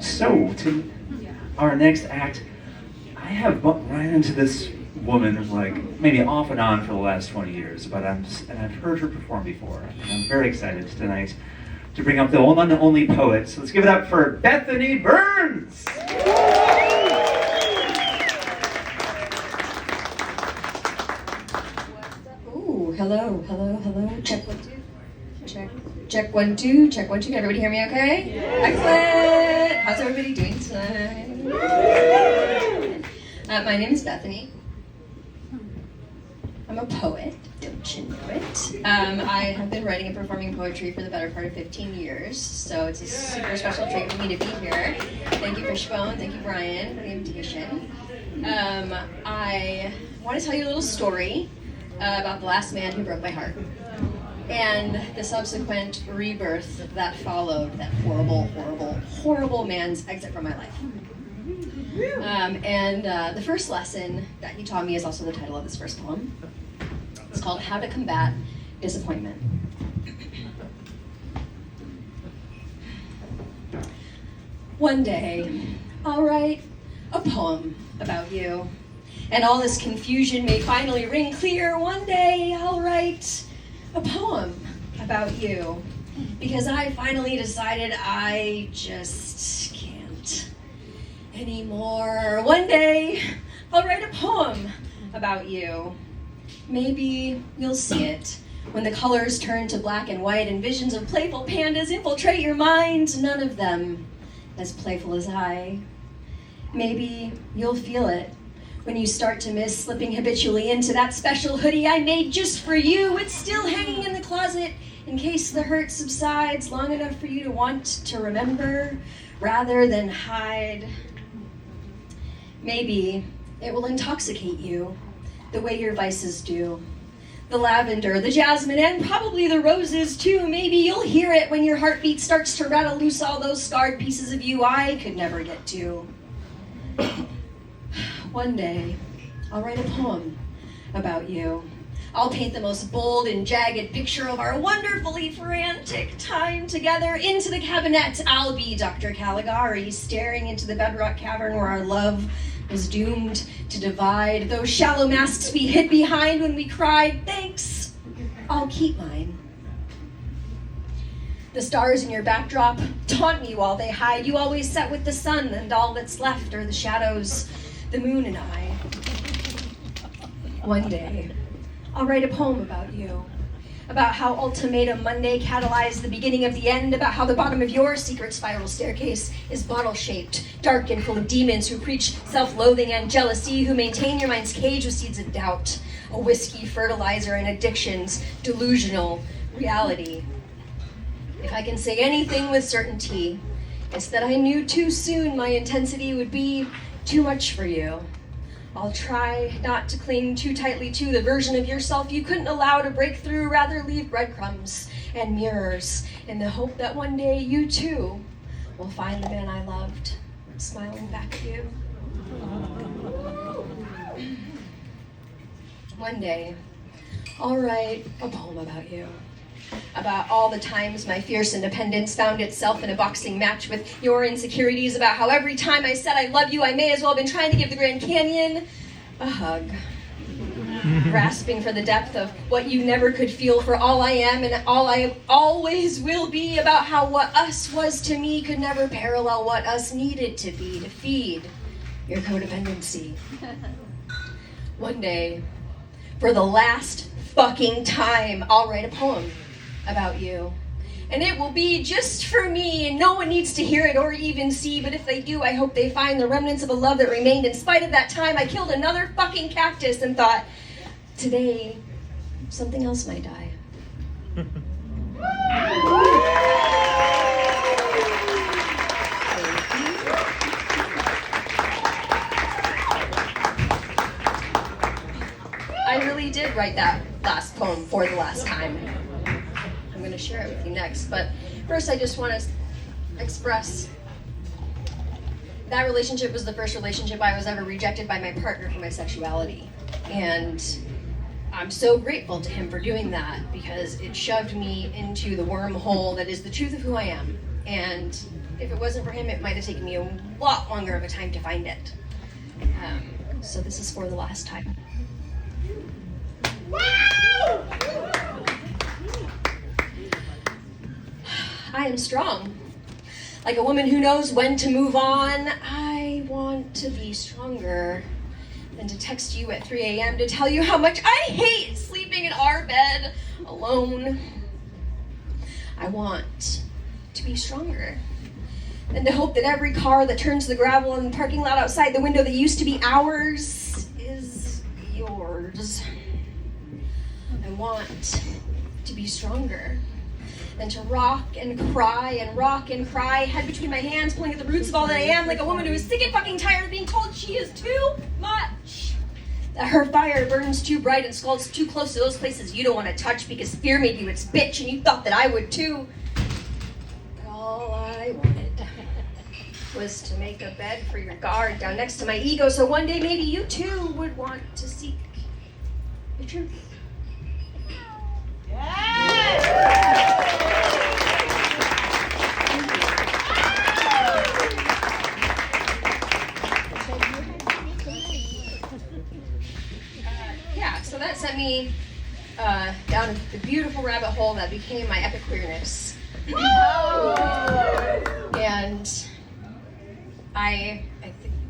So, to our next act, I have run into this woman like maybe off and on for the last 20 years, but I've heard her perform before. And I'm very excited tonight to bring up the one and only poet. So let's give it up for Bethany Burns! Ooh, hello. Check 1 2. Check 1 2. Check 1 2. Can everybody hear me okay? Excellent! How's everybody doing tonight? My name is Bethany. I'm a poet, don't you know it? I have been writing and performing poetry for the better part of 15 years, so it's a super special treat for me to be here. Thank you, Fishbon. Thank you, Brian, for the invitation. I want to tell you a little story about the last man who broke my heart and the subsequent rebirth that followed that horrible man's exit from my life. The first lesson that he taught me is also the title of this first poem. It's called How to Combat Disappointment. One day, I'll write a poem about you, and all this confusion may finally ring clear. One day, I'll write a poem about you, because I finally decided I just can't anymore. One day, I'll write a poem about you. Maybe you'll see it when the colors turn to black and white and visions of playful pandas infiltrate your mind, none of them as playful as I. Maybe you'll feel it when you start to miss slipping habitually into that special hoodie I made just for you. It's still hanging in the closet in case the hurt subsides long enough for you to want to remember rather than hide. Maybe it will intoxicate you the way your vices do. The lavender, the jasmine, and probably the roses too. Maybe you'll hear it when your heartbeat starts to rattle loose all those scarred pieces of you I could never get to. One day, I'll write a poem about you. I'll paint the most bold and jagged picture of our wonderfully frantic time together. Into the cabinet, I'll be Dr. Caligari, staring into the bedrock cavern where our love was doomed to divide. Those shallow masks we hid behind when we cried, thanks, I'll keep mine. The stars in your backdrop taunt me while they hide. You always set with the sun, and all that's left are the shadows, the moon and I. One day, I'll write a poem about you, about how Ultimatum Monday catalyzed the beginning of the end, about how the bottom of your secret spiral staircase is bottle-shaped, dark and full of demons who preach self-loathing and jealousy, who maintain your mind's cage with seeds of doubt, a whiskey fertilizer and addiction's delusional reality. If I can say anything with certainty, it's that I knew too soon my intensity would be too much for you. I'll try not to cling too tightly to the version of yourself you couldn't allow to break through, rather leave breadcrumbs and mirrors in the hope that one day you too will find the man I loved smiling back at you. One day, I'll write a poem about you. About all the times my fierce independence found itself in a boxing match with your insecurities, about how every time I said I love you, I may as well have been trying to give the Grand Canyon a hug. Grasping for the depth of what you never could feel for all I am and all I always will be, about how what us was to me could never parallel what us needed to be to feed your codependency. One day, for the last fucking time, I'll write a poem about you. And it will be just for me, and no one needs to hear it or even see, but if they do, I hope they find the remnants of a love that remained in spite of that time I killed another fucking cactus and thought, today, something else might die. I really did write that last poem for the last time. I'm going to share it with you next, but first I just want to express that relationship was the first relationship I was ever rejected by my partner for my sexuality, and I'm so grateful to him for doing that because it shoved me into the wormhole that is the truth of who I am, and if it wasn't for him, it might have taken me a lot longer of a time to find it. So this is for the last time. I am strong. Like a woman who knows when to move on, I want to be stronger than to text you at 3 a.m. to tell you how much I hate sleeping in our bed alone. I want to be stronger than to hope that every car that turns the gravel in the parking lot outside the window that used to be ours is yours. I want to be stronger than to rock and cry, head between my hands, pulling at the roots of all that I am, like a woman who is sick and fucking tired of being told she is too much. That her fire burns too bright and scalds too close to those places you don't want to touch because fear made you its bitch and you thought that I would too. But all I wanted was to make a bed for your guard down next to my ego so one day maybe you too would want to seek the truth. So that sent me down the beautiful rabbit hole that became my epic queerness. And I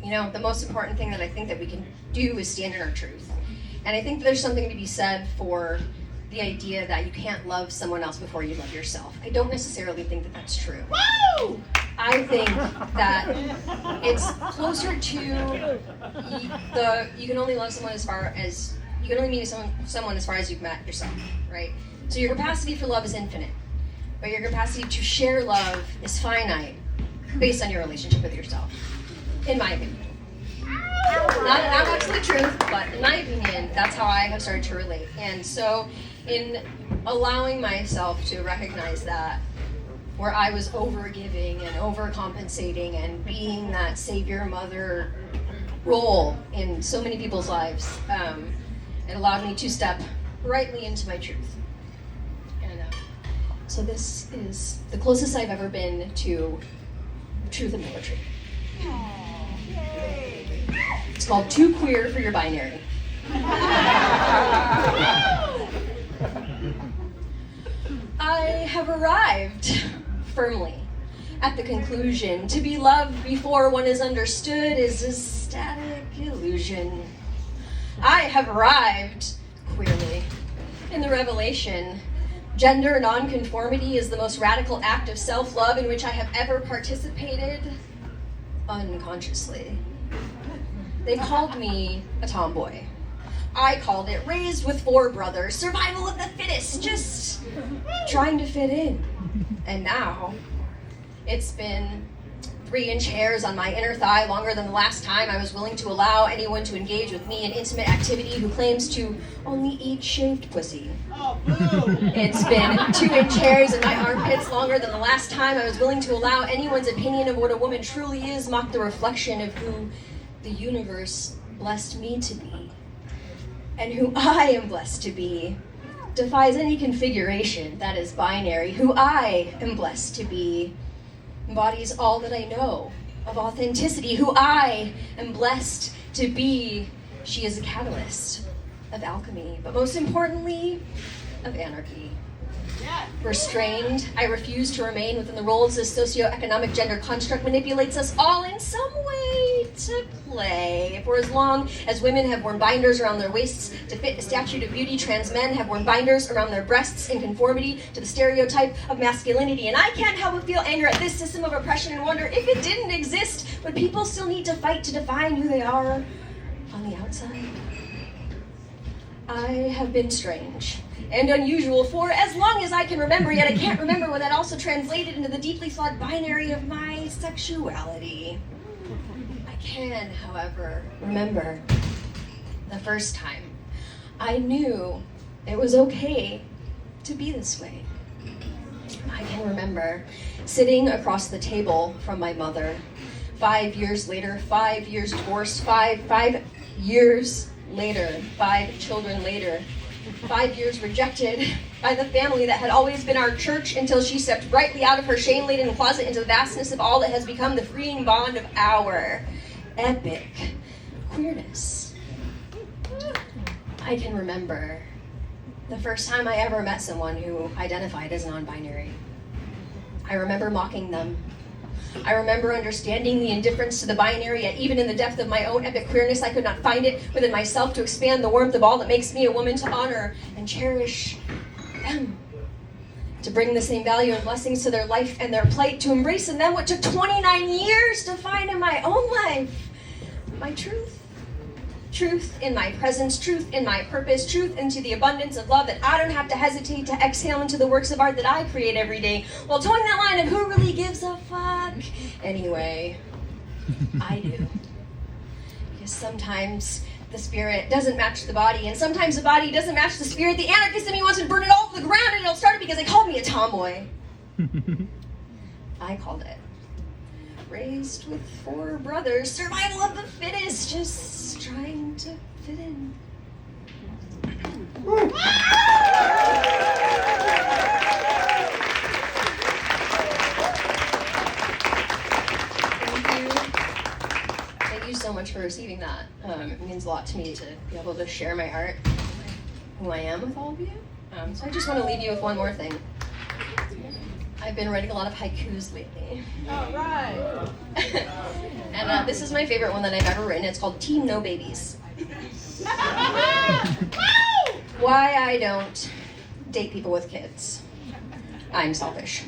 think, the most important thing that I think that we can do is stand in our truth. And I think there's something to be said for the idea that you can't love someone else before you love yourself. I don't necessarily think that that's true. I think that it's closer to you can only love someone as far as you can only meet someone as far as you've met yourself, right? So your capacity for love is infinite, but your capacity to share love is finite based on your relationship with yourself, in my opinion. Not much of the truth, but in my opinion, that's how I have started to relate. And so in allowing myself to recognize that, where I was overgiving and overcompensating and being that savior mother role in so many people's lives, it allowed me to step rightly into my truth. And so this is the closest I've ever been to truth and poetry. It's called Too Queer for Your Binary. I have arrived firmly at the conclusion to be loved before one is understood is a static illusion. I have arrived queerly in the revelation. Gender nonconformity is the most radical act of self-love in which I have ever participated unconsciously. They called me a tomboy. I called it raised with 4 brothers, survival of the fittest, just trying to fit in. And now it's been 3-inch hairs on my inner thigh longer than the last time I was willing to allow anyone to engage with me in intimate activity who claims to only eat shaved pussy. It's been 2-inch hairs in my armpits longer than the last time I was willing to allow anyone's opinion of what a woman truly is mock the reflection of who the universe blessed me to be. And who I am blessed to be defies any configuration that is binary. Who I am blessed to be embodies all that I know of authenticity. Who I am blessed to be, she is a catalyst of alchemy, but most importantly, of anarchy. Restrained, I refuse to remain within the roles this socioeconomic gender construct manipulates us all in some way to play. For as long as women have worn binders around their waists to fit a statute of beauty, trans men have worn binders around their breasts in conformity to the stereotype of masculinity. And I can't help but feel anger at this system of oppression and wonder, if it didn't exist, would people still need to fight to define who they are on the outside? I have been strange and unusual for as long as I can remember, yet I can't remember what that also translated into the deeply flawed binary of my sexuality. I can, however, remember the first time I knew it was okay to be this way. I can remember sitting across the table from my mother 5 years later, 5 years divorced, 5 years later, 5 children later, 5 years rejected by the family that had always been our church until she stepped brightly out of her shame-laden closet into the vastness of all that has become the freeing bond of our epic queerness. I can remember the first time I ever met someone who identified as non-binary. I remember mocking them. I remember understanding the indifference to the binary, yet even in the depth of my own epic queerness, I could not find it within myself to expand the warmth of all that makes me a woman, to honor and cherish them, to bring the same value and blessings to their life and their plight, to embrace in them what took 29 years to find in my own life. My truth. Truth in my presence, truth in my purpose, truth into the abundance of love that I don't have to hesitate to exhale into the works of art that I create every day, while towing that line of who really gives a fuck? Anyway, I do. Because sometimes the spirit doesn't match the body, and sometimes the body doesn't match the spirit. The anarchist in me wants to burn it all to the ground, and it all started because they called me a tomboy. I called it. Raised with 4 brothers, survival of the fittest, just trying to fit in. Thank you so much for receiving that. It means a lot to me to be able to share my art, who I am, with all of you. So I just want to leave you with one more thing. I've been writing a lot of haikus lately. All right. And this is my favorite one that I've ever written. It's called Team No Babies. Why I don't date people with kids. I'm selfish.